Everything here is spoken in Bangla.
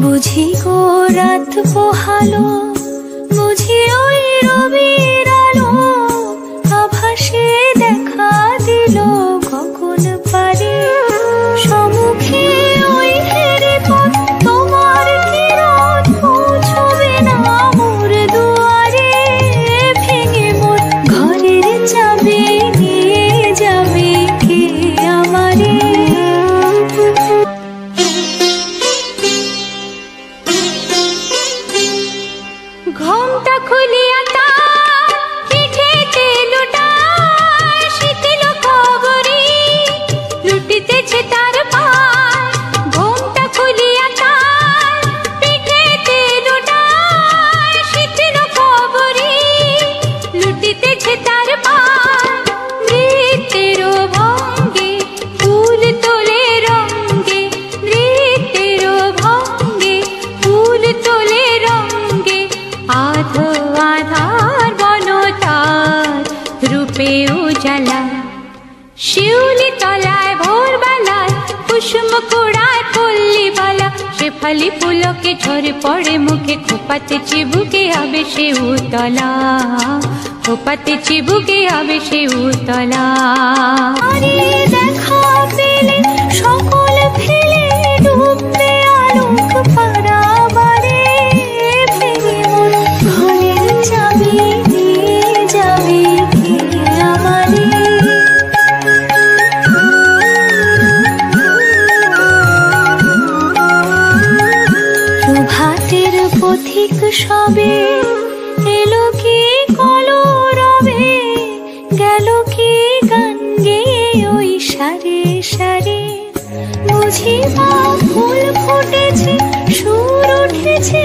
বুঝি গো রাত পোহালো, বুঝি ওই রবির আলো আভাসে দেখা দিল কখন পারে। সম্মুখে ওই হেরে পথ তোমার কিরণ পৌঁছবে না মোর দুয়ারে। ভেঙে মোর ঘরের চাবি নিয়ে যাবে কে আমারে। ঘোমটা খুলিয়া তার পিঠেতে লুটায় শীতল খবরি লুটিতেছে তার পায়। ঘোমটা খুলিয়া তার পিঠেতে লুটায় শীতল খবরি লুটিতেছে তার পায়। নৃত্যের ভঙ্গে ফুল তোলে রঙ্গে, নৃত্যের ভঙ্গে ফুল তোলে রঙ্গে। আধো আধার বনতার রূপে উজালা, শিউলি তলায় ভোরবেলায় কুসুম কুড়ায় পল্লী বালা। শেফালি পুলকে ঝরে পড়ে মুখে, খোপাতে চিবুকে আবে সে উতলা, খোপাতে চিবুকে আবে সে উতলা। দেখা পেলে সকল ফেলে ডুববে আলোক পারাবারে। ভেঙে মোর ঘরের চাবি দিয়ে যাবে কে আমারে। প্রভাতের পথিক সবে এলো কি কলরবে, গেল কি গান গেয়ে ওই সারে সারে। বুঝি মা ফুল ফুটেছে সুর উঠেছে